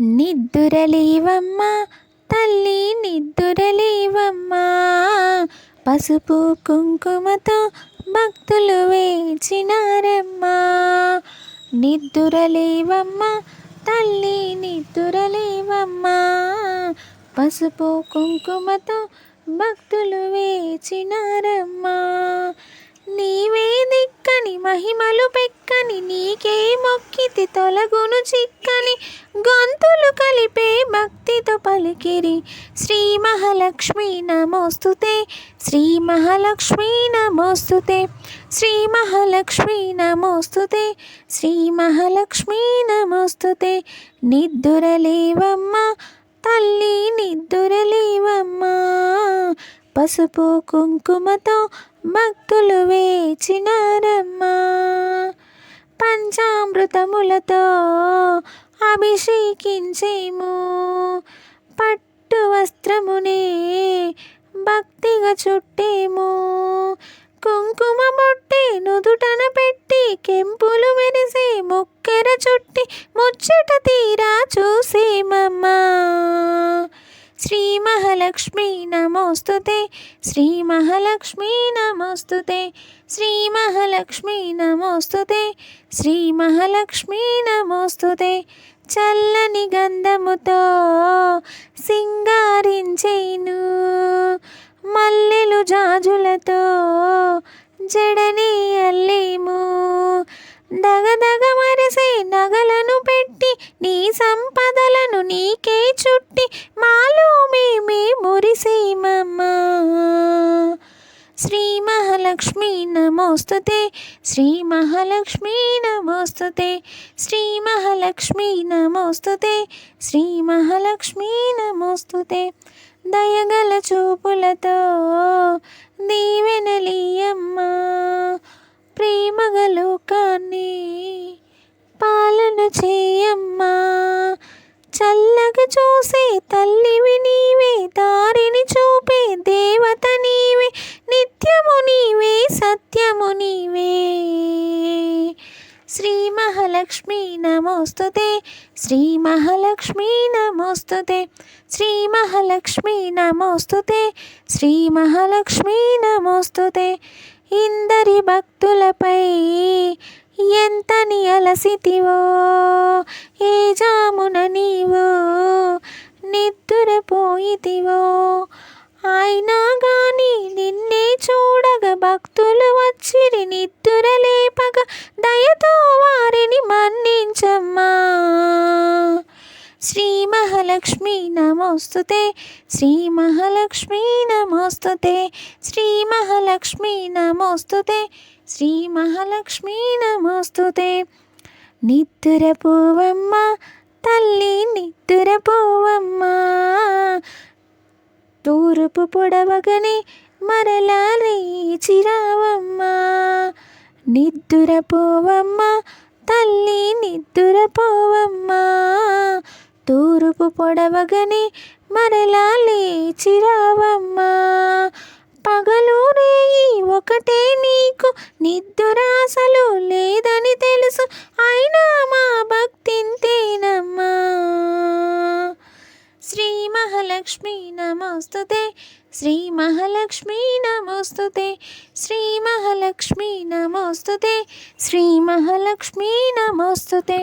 నిద్దురలేవమ్మా తల్లి నిద్దురలేవమ్మా, పసుపు కుంకుమతో భక్తులు వేచినారమ్మా. నిద్దురలేవమ్మా తల్లి నిద్దురలేవమ్మా, పసుపు కుంకుమతో భక్తులు వేచినారమ్మా. నీవే దిక్కని మహిమలు పెక్కని, నీకే మొక్కితి తొలగును చిక్కని, గొంతులు కలిపే భక్తితో పలికిరి. శ్రీ మహాలక్ష్మీ నమోస్తుతే, శ్రీ మహాలక్ష్మీ నమోస్తుతే, శ్రీ మహాలక్ష్మీ నమోస్తుతే, శ్రీ మహాలక్ష్మీ నమోస్తుతే. నిద్దురలేవమ్మా తల్లి నిద్దురలేవమ్మా, పసుపు కుంకుమతో భక్తులు వేచినారమ్మా. పంచామృతములతో అభిషేకించేము, పట్టు వస్త్రమునే భక్తిగా చుట్టేము. కుంకుమ బొట్టే నుదుటన పెట్టి, కెంపులు మెరిసే ముక్కెర చుట్టి, ముచ్చట తీరా చూసేమమ్మా. శ్రీ మహాలక్ష్మీ నమోస్తుతే, శ్రీ మహాలక్ష్మీ నమోస్తుతే, శ్రీ మహాలక్ష్మీ నమోస్తుతే, శ్రీ మహాలక్ష్మీ నమోస్తుతే. చల్లని గంధముతో సింగారించేను, మల్లెలు జాజులతో జడని అల్లేము. దగదగ మరిసే నగలను పెట్టి, నీ సంపదలను నీకే చుట్టి, మాలో మేమే మురిసేమమ్మా. శ్రీ మహాలక్ష్మీ నమోస్తుతే, శ్రీ మహాలక్ష్మీ నమోస్తుతే, శ్రీ మహాలక్ష్మీ నమోస్తుతే, శ్రీ మహాలక్ష్మీ నమోస్తుతే. దయగల చూపులతో దీవెనలీయమ్మా, ప్రేమగా లోకాన్ని పాలన చేయమ్మా. చల్లగా చూసే తల్లివి నీవే, దారిని చూపే దేవత నీవే, నిత్యము నీవే సత్యము నీవే. శ్రీ మహాలక్ష్మీ నమోస్తుతే, శ్రీ మహాలక్ష్మీ నమోస్తుతే, శ్రీ మహాలక్ష్మీ నమోస్తుతే, శ్రీ మహాలక్ష్మీ నమోస్తుతే. ఇందరి భక్తులపై ఎంతని అలసితివో, ఏ జామున నీవో నిద్దురపోయితివో. అయినా గాని నిన్నే చూడగా భక్తులు వచ్చిరి, నిద్దురలేపగా దయతో వారిని మన్నించమ్మా. శ్రీ మహాలక్ష్మీ నమోస్తుతే, శ్రీ మహాలక్ష్మీ నమోస్తుతే, శ్రీ మహాలక్ష్మీ నమోస్తుతే, శ్రీ మహాలక్ష్మీ నమోస్తుతే. నిద్దురపోవమ్మా తల్లి నిద్దురపోవమ్మా, తూర్పు పొడవగనే మరలా లేచిరావమ్మా. నిద్దురపోవమ్మా తల్లి నిద్దురపోవమ్మా, తూర్పు పొడవగనే మరలా లేచిరావమ్మా. పగలు రేయి ఒకటే నీకు, నిద్దురాసలు లేదని తెలుసు, అయినా మా భక్తింతేనమ్మా. శ్రీ మహాలక్ష్మీ నమోస్తుతే, శ్రీ మహాలక్ష్మీ నమోస్తుతే, శ్రీ మహాలక్ష్మీ నమోస్తుతే, శ్రీ మహాలక్ష్మీ నమోస్తుతే.